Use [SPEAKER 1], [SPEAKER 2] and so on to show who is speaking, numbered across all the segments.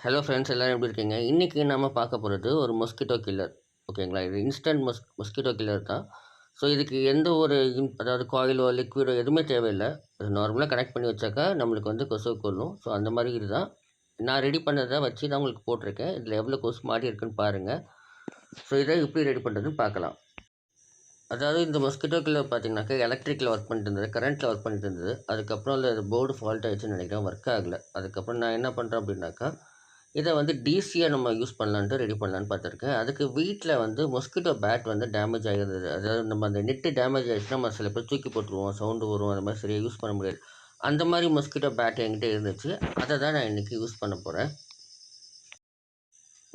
[SPEAKER 1] Hello friends, எல்லோரும் எப்படி இருக்கீங்க? இன்றைக்கி நம்ம பார்க்க போகிறது ஒரு மொஸ்கிட்டோ கில்லர். ஓகேங்களா? இது இன்ஸ்டன்ட் மொஸ்கிட்டோ கில்லர் தான். ஸோ இதுக்கு எந்த ஒரு அதாவது காயிலோ லிக்விடோ எதுவுமே தேவையில்லை. அது நார்மலாக கனெக்ட் பண்ணி வச்சாக்கா நம்மளுக்கு வந்து கொசு கொல்லும். ஸோ அந்த மாதிரி இதுதான் நான் ரெடி பண்ணதை வச்சு தான் உங்களுக்கு போட்டிருக்கேன். இதில் எவ்வளோ கொசு மாடி இருக்குன்னு பாருங்கள். ஸோ இதை எப்படி ரெடி பண்ணுறதுன்னு பார்க்கலாம். அதாவது இந்த மொஸ்கிட்டோ கில்லர் பார்த்தீங்கன்னாக்கா எலக்ட்ரிக்கில் ஒர்க் பண்ணிட்டு இருந்தது, கரண்ட்டில் ஒர்க் பண்ணிட்டு இருந்தது. அதுக்கப்புறம் அதில் போர்டு ஃபால்ட் ஆகிடுச்சுன்னு நினைக்கிறேன், ஒர்க் ஆகலை. அதுக்கப்புறம் நான் என்ன பண்ணுறேன் அப்படின்னாக்கா, இதை வந்து டிசியாக நம்ம யூஸ் பண்ணலான்ட்டு ரெடி பண்ணலான்னு பார்த்துருக்கேன். அதுக்கு வீட்டில் வந்து மொஸ்கிட்டோ பேட் வந்து டேமேஜ் ஆகிருந்தது. அதாவது நம்ம அந்த நெட்டு டேமேஜ் ஆகிடுச்சுன்னா நம்ம சில பேர் தூக்கி போட்டுருவோம், சவுண்டு வரும், அந்த மாதிரி சரியாக யூஸ் பண்ண முடியாது. அந்த மாதிரி மொஸ்கிட்டோ பேட் என்கிட்ட இருந்துச்சு. அதை தான் நான் இன்றைக்கி யூஸ் பண்ண போகிறேன்.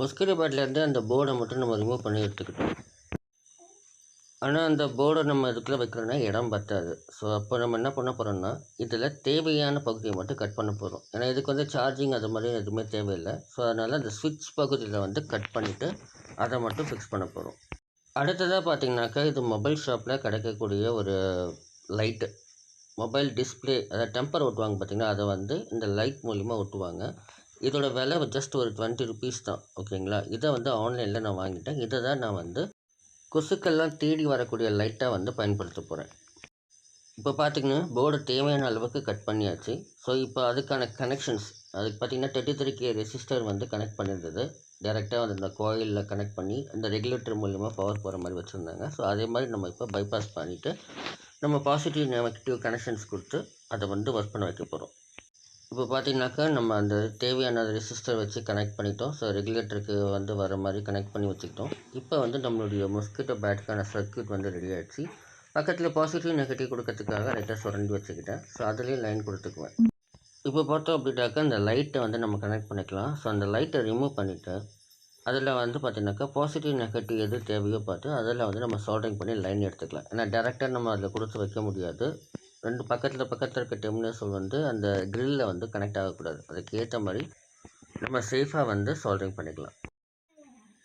[SPEAKER 1] மொஸ்கிட்டோ பேட்லேருந்து அந்த போர்டை மட்டும் நம்ம ரிமூவ் பண்ணி எடுத்துக்கிட்டோம். ஆனால் அந்த போர்டை நம்ம இதுக்குள்ளே வைக்கிறோன்னா இடம் பத்தாது. ஸோ அப்போ நம்ம என்ன பண்ண போகிறோம்னா, இதில் தேவையான பகுதியை மட்டும் கட் பண்ண போகிறோம். ஏன்னா இதுக்கு வந்து சார்ஜிங் அது மாதிரி எதுவுமே தேவையில்லை. ஸோ அதனால் அந்த ஸ்விட்ச் பகுதியில் வந்து கட் பண்ணிவிட்டு அதை மட்டும் ஃபிக்ஸ் பண்ண போகிறோம். அடுத்ததாக பார்த்தீங்கன்னாக்கா, இது மொபைல் ஷாப்பில் கிடைக்கக்கூடிய ஒரு லைட்டு. மொபைல் டிஸ்பிளே, அதாவது டெம்பர் ஒட்டுவாங்க பார்த்திங்கன்னா, அதை வந்து இந்த லைட் மூலிமா ஒட்டுவாங்க. இதோட விலை ஜஸ்ட் ஒரு 20 ருபீஸ் தான். ஓகேங்களா? இதை வந்து ஆன்லைனில் நான் வாங்கிட்டேன். இதை தான் நான் வந்து கொசுக்கள்லாம் தேடி வரக்கூடிய லைட்டாக வந்து பயன்படுத்த போகிறேன். இப்போ பார்த்திங்கன்னா போர்டு தேவையான அளவுக்கு கட் பண்ணியாச்சு. ஸோ இப்போ அதுக்கான கனெக்ஷன்ஸ், அதுக்கு பார்த்திங்கன்னா 33K ரெசிஸ்டர் வந்து கனெக்ட் பண்ணியிருந்தது. டேரெக்டாக வந்து இந்த கோயிலில் கனெக்ட் பண்ணி அந்த ரெகுலேட்டர் மூலிமா பவர் போகிற மாதிரி வச்சுருந்தாங்க. ஸோ அதே மாதிரி நம்ம இப்போ பைபாஸ் பண்ணிவிட்டு நம்ம பாசிட்டிவ் நெகட்டிவ் கனெக்ஷன்ஸ் கொடுத்து அதை வந்து ஒர்க் பண்ண வைக்க போகிறோம். இப்போ பார்த்தீங்கன்னாக்கா நம்ம அந்த தேவையான ரெசிஸ்டர் வச்சு கனெக்ட் பண்ணிட்டோம். ஸோ ரெகுலேட்டருக்கு வந்து வர மாதிரி கனெக்ட் பண்ணி வச்சுக்கிட்டோம். இப்போ வந்து நம்மளுடைய மொஸ்கிட்டோ பேட்டுக்கான சர்க்யூட் வந்து ரெடி ஆகிடுச்சு. பக்கத்தில் பாசிட்டிவ் நெகட்டிவ் கொடுக்கறதுக்காக லைட்டாக சுரண்டி வச்சுக்கிட்டேன். ஸோ அதுலேயும் லைன் கொடுத்துக்குவேன். இப்போ பார்த்தோம் அப்படின்னாக்கா அந்த லைட்டை வந்து நம்ம கனெக்ட் பண்ணிக்கலாம். ஸோ அந்த லைட்டை ரிமூவ் பண்ணிவிட்டு அதில் வந்து பார்த்திங்கனாக்கா பாசிட்டிவ் நெகட்டிவ் எது தேவையோ பார்த்து அதில் வந்து நம்ம சால்டரிங் பண்ணி லைன் எடுத்துக்கலாம். ஏன்னா டேரெக்டாக நம்ம அதில் கொடுத்து வைக்க முடியாது. ரெண்டு பக்கத்தில் இருக்க டெர்மினல்ஸ் வந்து அந்த க்ரில்லில் வந்து கனெக்ட் ஆகக்கூடாது. அதுக்கு ஏற்ற மாதிரி நம்ம சேஃபாக வந்து சால்டரிங் பண்ணிக்கலாம்.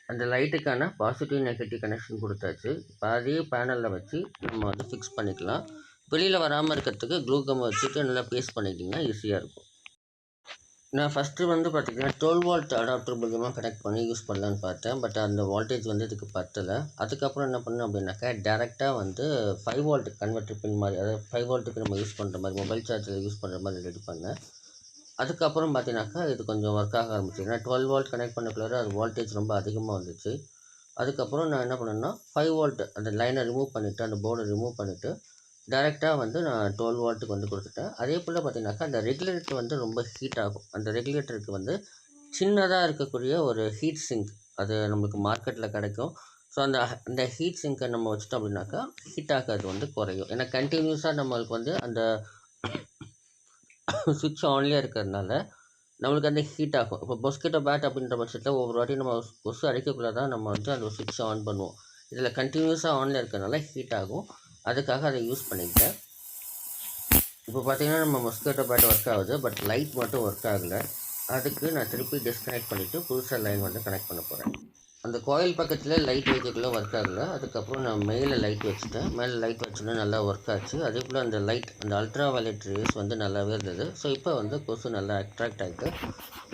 [SPEAKER 1] அந்த லைட்டுக்கான பாசிட்டிவ் நெகட்டிவ் கனெக்ஷன் கொடுத்தாச்சு. இப்போ அதே பேனலில் வச்சு நம்ம வந்து ஃபிக்ஸ் பண்ணிக்கலாம். வெளியில் வராமல் இருக்கிறதுக்கு க்ளூ கம் வச்சுட்டு நல்லா பேஸ்ட் பண்ணிக்கிட்டிங்கன்னா ஈஸியாக இருக்கும். நான் ஃபஸ்ட்டு வந்து பார்த்திங்கன்னா 12 வோல்ட் அடாப்டர் மூலியமாக கனெக்ட் பண்ணி யூஸ் பண்ணலான்னு பார்த்தேன். பட் அந்த வோல்டேஜ் வந்து இதுக்கு பத்தலை. அதுக்கப்புறம் என்ன பண்ணேன் அப்படின்னாக்கா, டேரெக்டாக வந்து 5 வோல்ட் கன்வெர்ட்டர் பின் மாதிரி, அதாவது 5 வோல்ட்டுக்கு நம்ம யூஸ் பண்ணுற மாதிரி மொபைல் சார்ஜில் யூஸ் பண்ணுற மாதிரி ரெடி பண்ணேன். அதுக்கப்புறம் பார்த்தீங்கன்னாக்கா இது கொஞ்சம் ஒர்க் ஆக ஆரம்பிச்சு. ஏன்னா 12 வோல்ட் கனெக்ட் பண்ணக்குள்ளார அது வோல்டேஜ் ரொம்ப அதிகமாக வந்துச்சு. அதுக்கப்புறம் நான் என்ன பண்ணேன்னா 5 வோல்ட் அந்த லைனை ரிமூவ் பண்ணிவிட்டு, அந்த போர்டை ரிமூவ் பண்ணிவிட்டு டேரெக்டாக வந்து நான் 12 வோல்ட்டுக்கு வந்து கொடுத்துட்டேன். அதே போல் பார்த்தீங்கன்னாக்கா அந்த ரெகுலேட்டர் வந்து ரொம்ப ஹீட் ஆகும். அந்த ரெகுலேட்டருக்கு வந்து சின்னதாக இருக்கக்கூடிய ஒரு ஹீட் சிங்க் அது நம்மளுக்கு மார்க்கெட்டில் கிடைக்கும். ஸோ அந்த அந்த ஹீட் சிங்கை நம்ம வச்சிட்டோம் அப்படின்னாக்கா ஹீட் ஆகிறது வந்து குறையும். ஏன்னா கண்டினியூஸாக நம்மளுக்கு வந்து அந்த சுவிட்ச் ஆன்லேயே இருக்கிறதுனால நம்மளுக்கு அந்த ஹீட் ஆகும். இப்போ மொஸ்கிட்டோ பேட் அப்படின்ற பட்சத்தில் ஒவ்வொரு வாட்டி நம்ம கொசு அடிக்கக்குள்ளே தான் நம்ம வந்து அந்த சுவிட்சை ஆன் பண்ணுவோம். இதில் கண்டினியூஸாக ஆனில் இருக்கிறதுனால ஹீட் ஆகும். அதுக்காக அதை யூஸ் பண்ணிக்கிட்டேன். இப்போ பார்த்தீங்கன்னா நம்ம மொஸ்கிட்டோ பேட் ஒர்க் ஆகுது. பட் லைட் மட்டும் ஒர்க் ஆகலை. அதுக்கு நான் திருப்பி டிஸ்கனெக்ட் பண்ணிவிட்டு புதுசாக லைன் வந்து கனெக்ட் பண்ண போகிறேன். அந்த கோயில் பக்கத்தில் லைட் வைக்கக்குள்ளே ஒர்க் ஆகலை. அதுக்கப்புறம் நான் மேலே லைட் வச்சுட்டேன். மேலே லைட் வச்சோன்னா நல்லா ஒர்க் ஆச்சு. அதே போல் அந்த லைட் அந்த அல்ட்ரா வயலட் ரேஸ் வந்து நல்லாவே இருந்தது. ஸோ இப்போ வந்து கொசு நல்லா அட்ராக்ட் ஆகிட்டு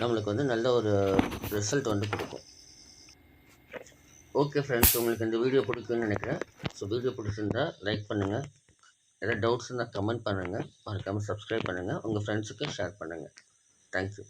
[SPEAKER 1] நம்மளுக்கு வந்து நல்ல ஒரு ரிசல்ட் வந்து கொடுக்கும். ஓகே ஃப்ரெண்ட்ஸ், உங்களுக்கு இந்த வீடியோ பிடிக்கும்னு நினைக்கிறேன். ஸோ வீடியோ பிடிச்சிருந்தா லைக் பண்ணுங்கள். ஏதாவது டவுட்ஸ் இருந்தால் கமெண்ட் பண்ணுங்கள். மறக்காமல் சப்ஸ்கிரைப் பண்ணுங்கள். உங்கள் ஃப்ரெண்ட்ஸுக்கு ஷேர் பண்ணுங்கள். தேங்க்யூ.